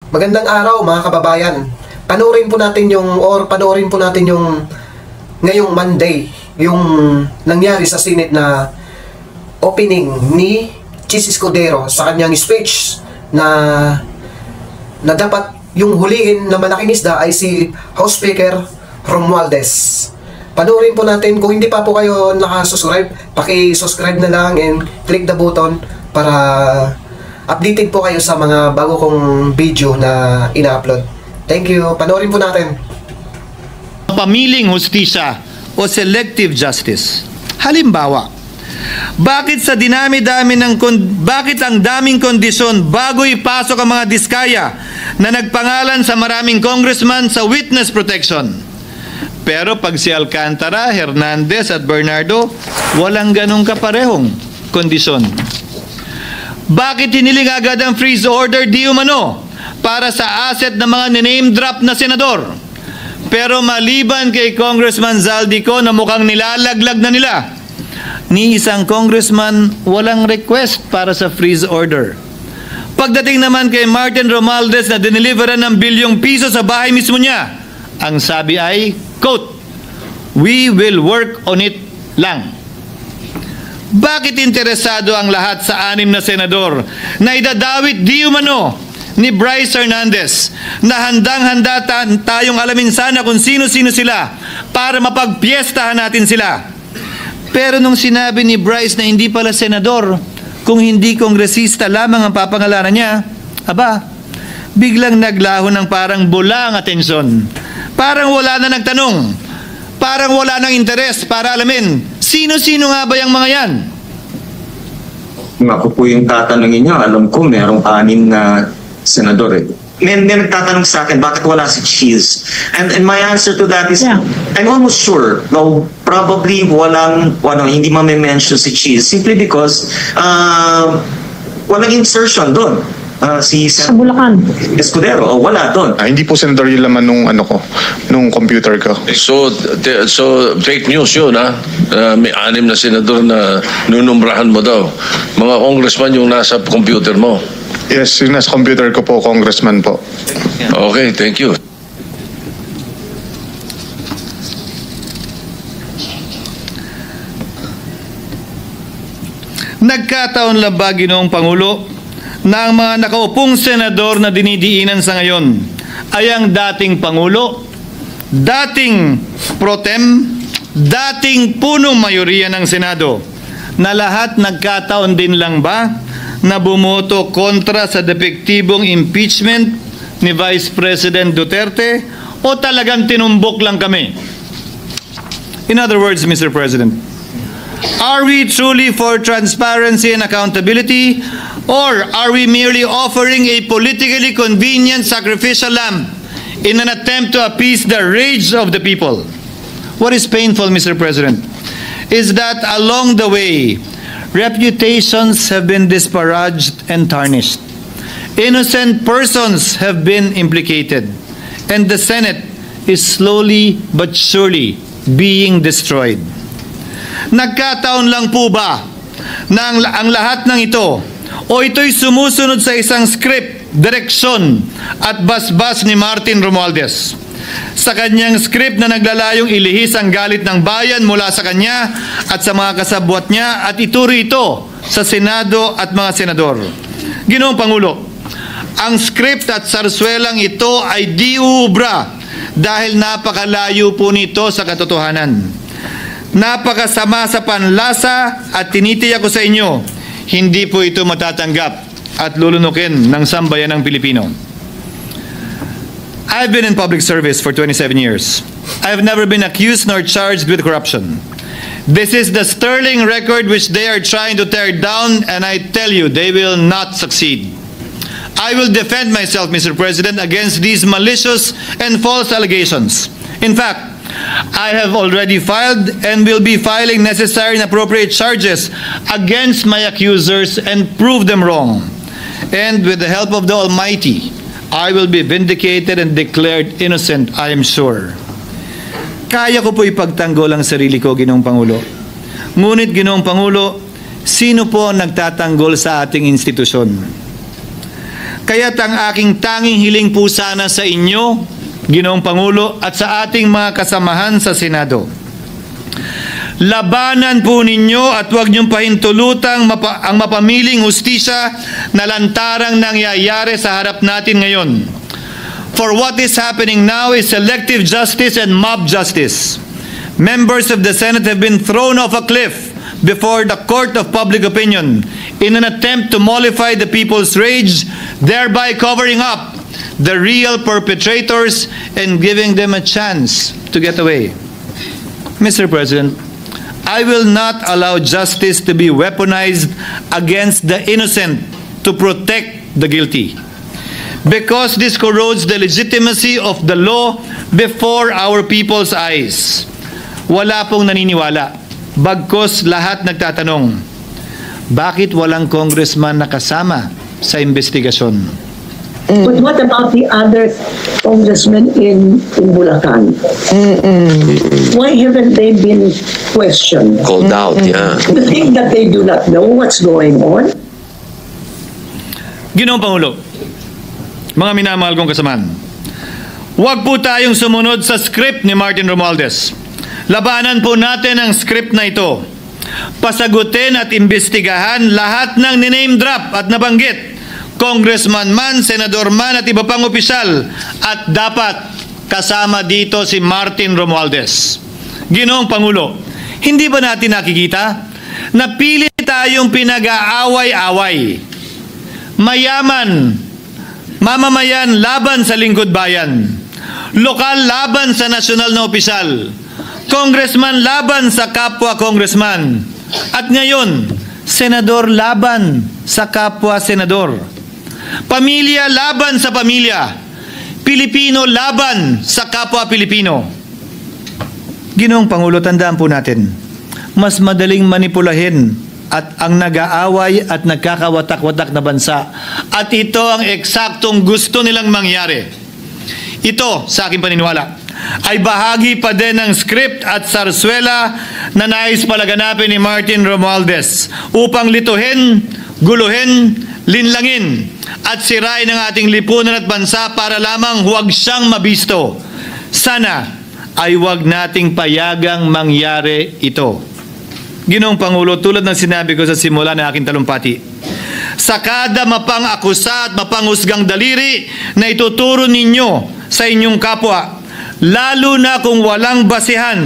Magandang araw mga kababayan. Panoorin po natin yung ngayong Monday, yung nangyari sa Senate na opening ni Chis Escudero sa kanyang speech na dapat yung hulihin na malaking isda ay si House Speaker Romualdez. Panoorin po natin. Kung hindi pa po kayo nakasubscribe, paki-subscribe na lang and click the button para updated po kayo sa mga bago kong video na ina-upload. Thank you. Panoorin po natin. Pamiling hustisya o selective justice. Halimbawa, bakit ang daming kondisyon bago ipasok ang mga diskaya na nagpangalan sa maraming congressman sa witness protection? Pero pag si Alcantara, Hernandez at Bernardo, walang ganong kaparehong kondisyon. Bakit hiniling agad ang freeze order di umano para sa asset ng mga name drop na senador? Pero maliban kay Congressman Zaldico na mukhang nilalaglag na nila, ni isang congressman walang request para sa freeze order. Pagdating naman kay Martin Romualdez na dineliveran ng bilyong piso sa bahay mismo niya, ang sabi ay, quote, "We will work on it lang." Bakit interesado ang lahat sa 6 na senador na idadawit di umano ni Bryce Hernandez na handang-handa tayong alamin sana kung sino-sino sila para mapagpiestahan natin sila? Pero nung sinabi ni Bryce na hindi pala senador, kung hindi kongresista lamang ang papangalanan niya, aba, biglang naglaho ng parang bula ang atensyon. Parang wala na nagtanong. Parang wala nang interes para alamin, sino-sino nga ba yung mga yan? Ako po yung tatanungin niyo. Alam ko merong 6 na senador eh. May nagtatanong sa akin, bakit wala si Cheese? And my answer to that is, I'm almost sure, no, probably hindi ma-mention si Cheese simply because walang insertion doon. Sa Bulacan. Escudero, wala doon. Hindi po senador yung laman nung computer ko. So fake news yun, ha? May 6 na senador na nunumbrahan mo daw. Mga congressman yung nasa computer mo. Yes, yung nasa computer ko po, congressman po. Okay, thank you. Nagkataon lang ba, Ginoong Pangulo, na ang mga nakaupong senador na dinidiinan sa ngayon ay ang dating Pangulo, dating pro tem, dating punong mayoriya ng Senado, na lahat nagkataon din lang ba na bumoto kontra sa depektibong impeachment ni Vice President Duterte o talagang tinumbok lang kami? In other words, Mr. President, are we truly for transparency and accountability, or are we merely offering a politically convenient sacrificial lamb in an attempt to appease the rage of the people? What is painful, Mr. President, is that along the way, reputations have been disparaged and tarnished. Innocent persons have been implicated, and the Senate is slowly but surely being destroyed. Nagkataon lang po ba na ang lahat ng ito o ito'y sumusunod sa isang script, direksyon at basbas ni Martin Romualdez? Sa kanyang script na naglalayong ilihis ang galit ng bayan mula sa kanya at sa mga kasabwat niya at ituro ito sa Senado at mga senador. Ginoong Pangulo, ang script at sarswelang ito ay di uubra dahil napakalayo po nito sa katotohanan. Napakasama sa panlasa at tinitiyak ko sa inyo, hindi po ito matatanggap at lulunukin ng sambayanang Pilipino. I've been in public service for 27 years. I've never been accused nor charged with corruption. This is the sterling record which they are trying to tear down, and I tell you, they will not succeed. I will defend myself, Mr. President, against these malicious and false allegations. In fact, I have already filed and will be filing necessary and appropriate charges against my accusers and prove them wrong. And with the help of the Almighty, I will be vindicated and declared innocent, I am sure. Kaya ko po ipagtanggol ang sarili ko, Ginoong Pangulo. Ngunit, Ginoong Pangulo, sino po ang nagtatanggol sa ating institusyon? Kaya't ang aking tanging hiling po sana sa inyo, Ginoong Pangulo, at sa ating mga kasamahan sa Senado, labanan po ninyo at huwag niyong pahintulutang ang mapamiling hustisya na lantarang nangyayari sa harap natin ngayon. For what is happening now is selective justice and mob justice. Members of the Senate have been thrown off a cliff before the court of public opinion in an attempt to mollify the people's rage, thereby covering up the real perpetrators and giving them a chance to get away. Mr. President, I will not allow justice to be weaponized against the innocent to protect the guilty, because this corrodes the legitimacy of the law before our people's eyes. Wala pong naniniwala, bagkos lahat nagtatanong, bakit walang congressman na kasama sa investigasyon? But what about the other congressmen in Bulacan? Why haven't they been questioned? Called out, yeah. You think that they do not know what's going on? Ginoong Pangulo, mga minamahal kong kasamaan, huwag po tayong sumunod sa script ni Martin Romualdez. Labanan po natin ang script na ito. Pasagutin at imbestigahan lahat ng niname drop at nabanggit, congressman man, senador man at iba pang opisyal, at dapat kasama dito si Martin Romualdez. Ginoong Pangulo, hindi ba natin nakikita na pilit tayong pinag-aaway-away? Mayaman, mamamayan laban sa lingkod bayan, lokal laban sa nasyonal na opisyal, congressman laban sa kapwa congressman, at ngayon, senador laban sa kapwa senador, pamilya laban sa pamilya, Pilipino laban sa kapwa Pilipino. Ginoong Pangulo, tandaan po natin, mas madaling manipulahin at ang nag-aaway at nagkakawatak-watak na bansa, at ito ang eksaktong gusto nilang mangyari. Ito, sa aking paniniwala, ay bahagi pa din ng script at sarswela na nais palaganapin ni Martin Romualdez upang lituhin, guluhin, linlangin at sirain ang ating lipunan at bansa para lamang huwag siyang mabisto. Sana ay huwag nating payagang mangyari ito. Ginoong Pangulo, tulad ng sinabi ko sa simula ng aking talumpati, sa kada mapang-akusa at mapanghusgang daliri na ituturo ninyo sa inyong kapwa, lalo na kung walang basihan,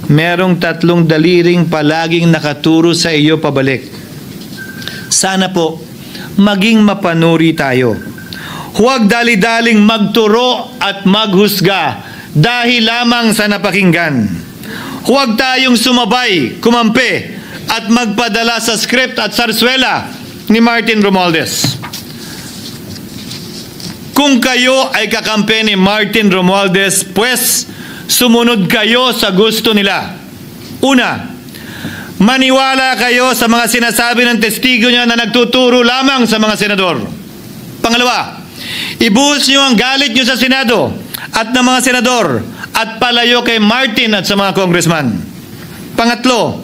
merong 3 daliring palaging nakaturo sa iyo pabalik. Sana po, maging mapanuri tayo. Huwag dali-daling magturo at maghusga dahil lamang sa napakinggan. Huwag tayong sumabay, kumampi, at magpadala sa script at sarswela ni Martin Romualdez. Kung kayo ay kakampi ni Martin Romualdez, pues sumunod kayo sa gusto nila. Una, maniwala kayo sa mga sinasabi ng testigo niya na nagtuturo lamang sa mga senador. Pangalawa, ibuhos niyo ang galit niyo sa Senado at ng mga senador at palayo kay Martin at sa mga congressman. Pangatlo,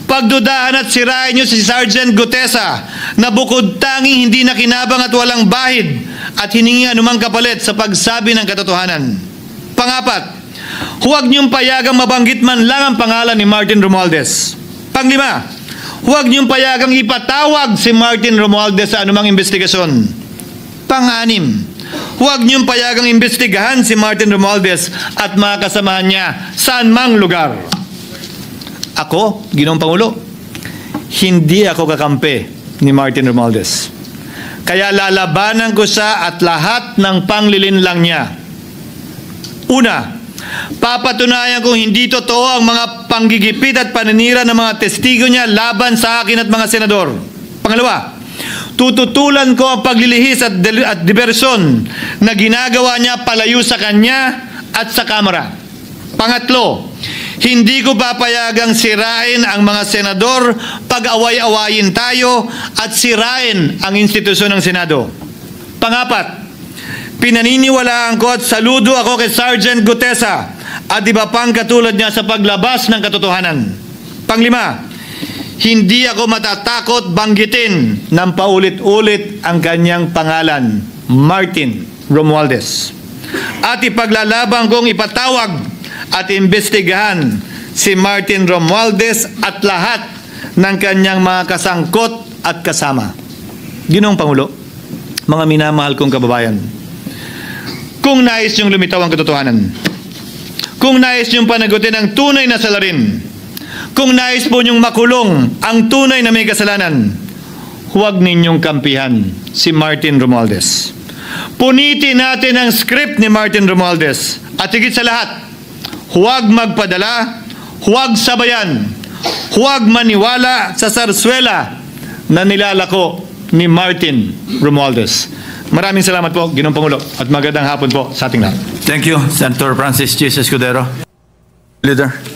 pagdudahan at sirain niyo si Sergeant Gutesa na bukod tanging hindi nakinabang at walang bahid at hiningi anumang kapalit sa pagsabi ng katotohanan. Pangapat, huwag niyong payagang mabanggit man lang ang pangalan ni Martin Romualdez. Panglima, huwag niyong payagang ipatawag si Martin Romualdez sa anumang investigasyon. Pang-anim, huwag niyong payagang imbestigahan si Martin Romualdez at mga kasamahan niya saan mang lugar. Ako, Ginoong Pangulo, hindi ako kakampi ni Martin Romualdez. Kaya lalabanan ko siya at lahat ng panglilinlang niya. Una, papatunayan kong hindi totoo ang mga panggigipit at paninira ng mga testigo niya laban sa akin at mga senador. Pangalawa, tututulan ko ang paglilihis at diversyon na ginagawa niya palayo sa kanya at sa Kamara. Pangatlo, hindi ko papayagang sirain ang mga senador pag away-awayin tayo at sirain ang institusyon ng Senado. Pangapat, pinaniniwalaan ko at saludo ako kay Sergeant Gutesa at iba pang katulad niya sa paglabas ng katotohanan. Panglima, hindi ako matatakot banggitin ng paulit-ulit ang kanyang pangalan, Martin Romualdez. At ipaglalaban kong ipatawag at imbestigahan si Martin Romualdez at lahat ng kanyang mga kasangkot at kasama. Ginoong Pangulo, mga minamahal kong kababayan, kung nais niyong lumitaw ang katotohanan, kung nais niyong panagutin ang tunay na salarin, kung nais po niyong makulong ang tunay na may kasalanan, huwag ninyong kampihan si Martin Romualdez. Punitin natin ang script ni Martin Romualdez at higit sa lahat, huwag magpadala, huwag sabayan, huwag maniwala sa sarswela na nilalako ni Martin Romualdez. Maraming salamat po, Ginoong Pangulo, at magandang hapon po sa ating lahat. Thank you, Senator Francis G. Escudero. Leader.